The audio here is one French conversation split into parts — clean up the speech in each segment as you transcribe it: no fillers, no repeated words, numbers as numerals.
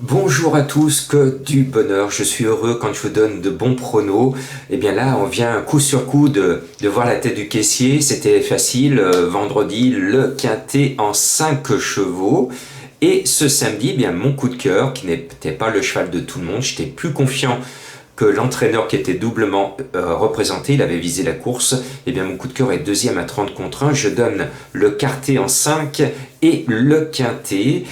Bonjour à tous, que du bonheur, je suis heureux quand je vous donne de bons pronos. Et bien là, on vient coup sur coup de voir la tête du caissier, c'était facile, vendredi, le quintet en 5 chevaux. Et ce samedi, bien mon coup de cœur, qui n'était pas le cheval de tout le monde, j'étais plus confiant que l'entraîneur qui était doublement représenté, il avait visé la course. Et bien mon coup de cœur est deuxième à 30 contre 1. Je donne le quartet en 5 et le quintet.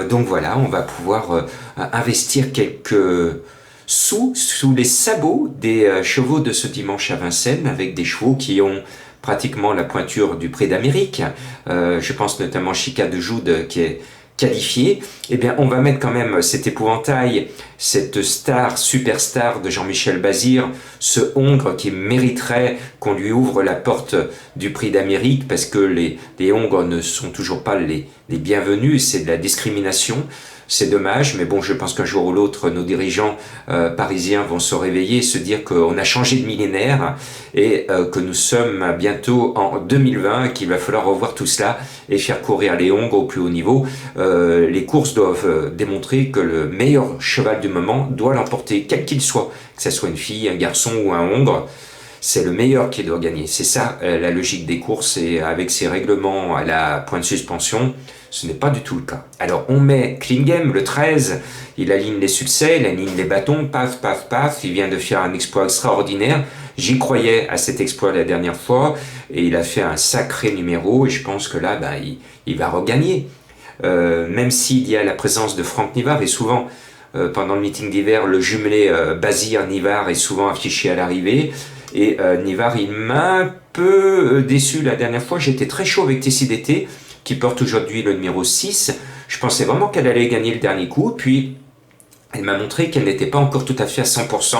Donc voilà, on va pouvoir investir quelques sous les sabots des chevaux de ce dimanche à Vincennes, avec des chevaux qui ont pratiquement la pointure du Prix d'Amérique. Je pense notamment Chica de Joude qui est qualifié. Eh bien, on va mettre quand même cet épouvantail, cette star, superstar de Jean-Michel Bazir, ce Hongre qui mériterait qu'on lui ouvre la porte du Prix d'Amérique, parce que les Hongres ne sont toujours pas les bienvenus, c'est de la discrimination. C'est dommage, mais bon, je pense qu'un jour ou l'autre, nos dirigeants parisiens vont se réveiller et se dire qu'on a changé de millénaire et que nous sommes bientôt en 2020, qu'il va falloir revoir tout cela et faire courir les Hongres au plus haut niveau. Les courses doivent démontrer que le meilleur cheval du moment doit l'emporter, quel qu'il soit, que ce soit une fille, un garçon ou un Hongre. C'est le meilleur qui doit gagner. C'est ça la logique des courses, et avec ces règlements à la point de suspension, ce n'est pas du tout le cas. Alors on met Klingem, le 13, il aligne les succès, il aligne les bâtons, paf, paf, paf, il vient de faire un exploit extraordinaire. J'y croyais à cet exploit la dernière fois, et il a fait un sacré numéro, et je pense que là, il va regagner. Même s'il y a la présence de Franck Nivard, et souvent, pendant le meeting d'hiver, le jumelé Bazir-Nivard est souvent affiché à l'arrivée. Et Nivard, il m'a un peu déçu la dernière fois. J'étais très chaud avec Tessie d'été, qui porte aujourd'hui le numéro 6. Je pensais vraiment qu'elle allait gagner le dernier coup. Puis, elle m'a montré qu'elle n'était pas encore tout à fait à 100%.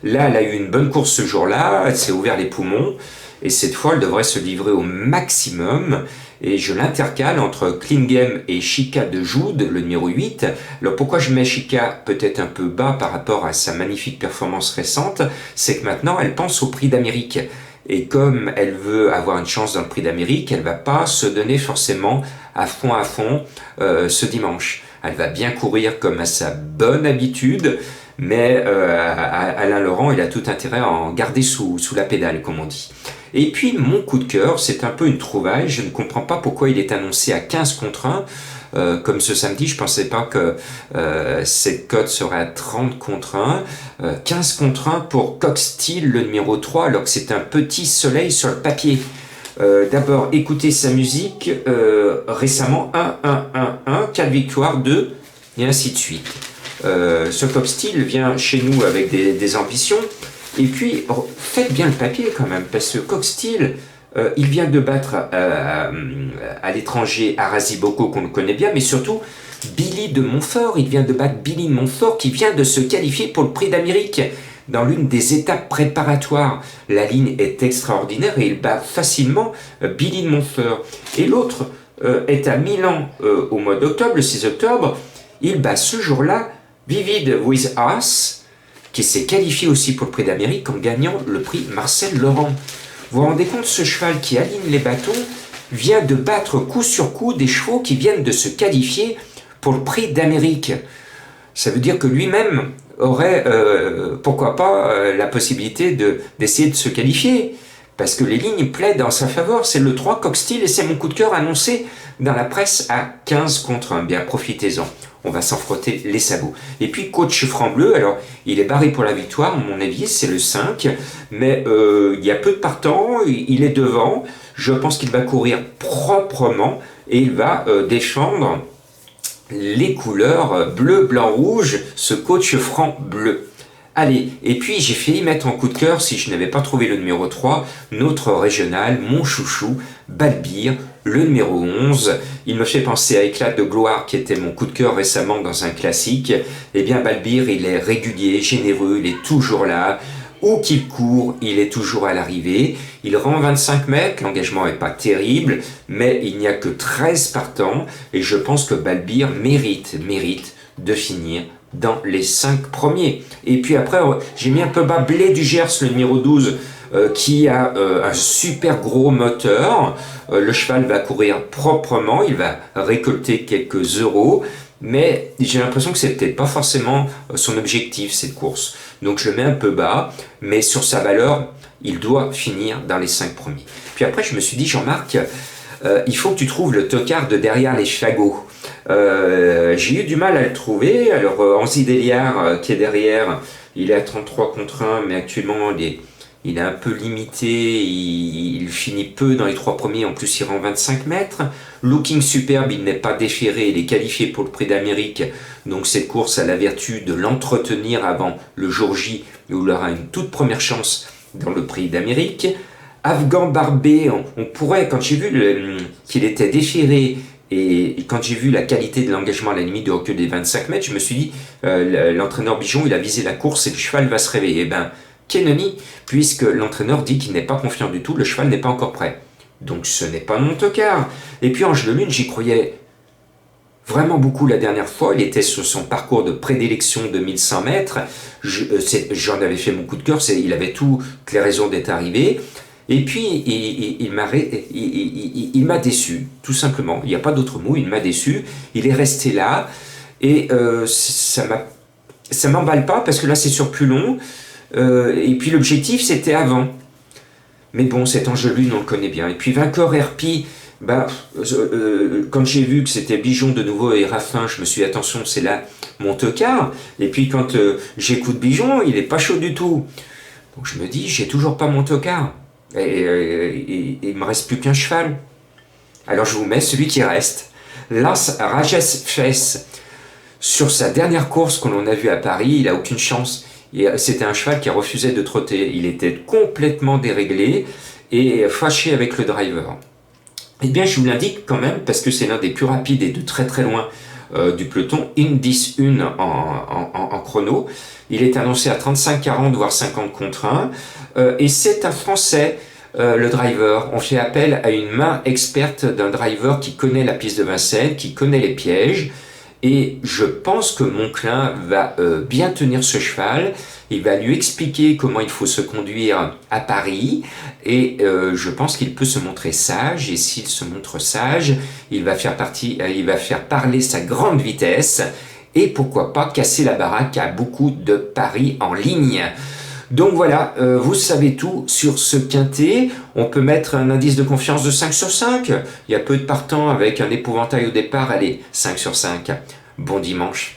Là, elle a eu une bonne course ce jour-là. Elle s'est ouvert les poumons. Et cette fois, elle devrait se livrer au maximum. Et je l'intercale entre Klingem et Chica de Joude, le numéro 8. Alors pourquoi je mets Chica peut-être un peu bas par rapport à sa magnifique performance récente? C'est que maintenant, elle pense au Prix d'Amérique. Et comme elle veut avoir une chance dans le Prix d'Amérique, elle va pas se donner forcément à fond ce dimanche. Elle va bien courir comme à sa bonne habitude, mais Alain Laurent, il a tout intérêt à en garder sous la pédale, comme on dit. Et puis mon coup de cœur, c'est un peu une trouvaille. Je ne comprends pas pourquoi il est annoncé à 15 contre 1. Comme ce samedi, je ne pensais pas que cette cote serait à 30 contre 1. 15 contre 1 pour Coq-Steel, le numéro 3, alors que c'est un petit soleil sur le papier. D'abord, écoutez sa musique. Récemment, 1, 4 victoires, 2, et ainsi de suite. Ce Coq-Steel vient chez nous avec des ambitions. Et puis, faites bien le papier quand même, parce que Coq-Steel, il vient de battre à l'étranger Arasi Boko, qu'on le connaît bien, mais surtout Billy de Montfort. Il vient de battre Billy de Montfort, qui vient de se qualifier pour le Prix d'Amérique dans l'une des étapes préparatoires. La ligne est extraordinaire et il bat facilement Billy de Montfort. Et l'autre est à Milan au mois d'octobre, le 6 octobre. Il bat ce jour-là Vivid With Us, qui s'est qualifié aussi pour le Prix d'Amérique en gagnant le prix Marcel Laurent. Vous vous rendez compte, ce cheval qui aligne les bâtons vient de battre coup sur coup des chevaux qui viennent de se qualifier pour le Prix d'Amérique. Ça veut dire que lui-même aurait, pourquoi pas, la possibilité d'essayer de se qualifier. Parce que les lignes plaident en sa faveur. C'est le 3 Coq-Steel et c'est mon coup de cœur annoncé dans la presse à 15 contre 1. Bien, profitez-en. On va s'en frotter les sabots. Et puis, coach Franc-Bleu, alors, il est barré pour la victoire, à mon avis, c'est le 5. Mais il y a peu de partants, il est devant. Je pense qu'il va courir proprement et il va défendre les couleurs bleu, blanc, rouge, ce coach Franc-Bleu. Allez, et puis j'ai failli mettre en coup de cœur, si je n'avais pas trouvé le numéro 3, notre régional, mon chouchou, Balbir, le numéro 11. Il me fait penser à Éclat de gloire, qui était mon coup de cœur récemment dans un classique. Eh bien, Balbir, il est régulier, généreux, il est toujours là. Où qu'il court, il est toujours à l'arrivée. Il rend 25 mètres, l'engagement n'est pas terrible, mais il n'y a que 13 partants. Et je pense que Balbir mérite de finir dans les 5 premiers. Et puis après, j'ai mis un peu bas Blé du Gers, le numéro 12, qui a un super gros moteur. Le cheval va courir proprement, il va récolter quelques euros. mais j'ai l'impression que c'est peut-être pas forcément son objectif cette course. Donc je le mets un peu bas, mais sur sa valeur, il doit finir dans les 5 premiers. Puis après je me suis dit, Jean-Marc, il faut que tu trouves le tocard de derrière les fagots. J'ai eu du mal à le trouver. Alors Anzy Deliard qui est derrière, il est à 33 contre 1, mais actuellement il est un peu limité, il finit peu dans les 3 premiers, en plus il rend 25 mètres. Looking Superbe, il n'est pas déchiré, il est qualifié pour le Prix d'Amérique, donc cette course a la vertu de l'entretenir avant le jour J, où il aura une toute première chance dans le Prix d'Amérique. Afghan Barbet, on pourrait, quand j'ai vu qu'il était déchiré, et quand j'ai vu la qualité de l'engagement à la limite de recul des 25 mètres, je me suis dit, l'entraîneur Bijon, il a visé la course et le cheval va se réveiller. Eh ben, Kennedy, puisque l'entraîneur dit qu'il n'est pas confiant du tout, le cheval n'est pas encore prêt. Donc ce n'est pas mon tocard. Et puis Ange de Lune, j'y croyais vraiment beaucoup la dernière fois. Il était sur son parcours de prédilection de 1100 mètres. J'en avais fait mon coup de cœur, il avait toutes les raisons d'être arrivé. Et puis il m'a déçu, tout simplement. Il n'y a pas d'autre mot, il m'a déçu. Il est resté là et ça m'emballe pas parce que là c'est sur plus long. Et puis l'objectif c'était avant. Mais bon, cet Ange de Lune, on le connaît bien. Et puis vainqueur RP, quand j'ai vu que c'était Bijon de nouveau et Raffin, je me suis dit attention, c'est là mon tocard. Et puis quand j'écoute Bijon, il est pas chaud du tout. Donc je me dis, j'ai toujours pas mon tocard. Et il me reste plus qu'un cheval. Alors je vous mets celui qui reste. Las Rajes Fes. Sur sa dernière course qu'on a vue à Paris, il a aucune chance. C'était un cheval qui refusait de trotter. Il était complètement déréglé et fâché avec le driver. Eh bien, je vous l'indique quand même parce que c'est l'un des plus rapides et de très très loin du peloton. Indice 1 en chrono. Il est annoncé à 35-40 voire 50 contre 1. Et c'est un Français, le driver. On fait appel à une main experte d'un driver qui connaît la piste de Vincennes, qui connaît les pièges. Et je pense que Monclin va bien tenir ce cheval. Il va lui expliquer comment il faut se conduire à Paris. Et je pense qu'il peut se montrer sage. Et s'il se montre sage, il va faire parler sa grande vitesse. Et pourquoi pas casser la baraque à beaucoup de paris en ligne. Donc voilà, vous savez tout sur ce quintet. On peut mettre un indice de confiance de 5 sur 5. Il y a peu de partants avec un épouvantail au départ. Allez, 5 sur 5. Bon dimanche.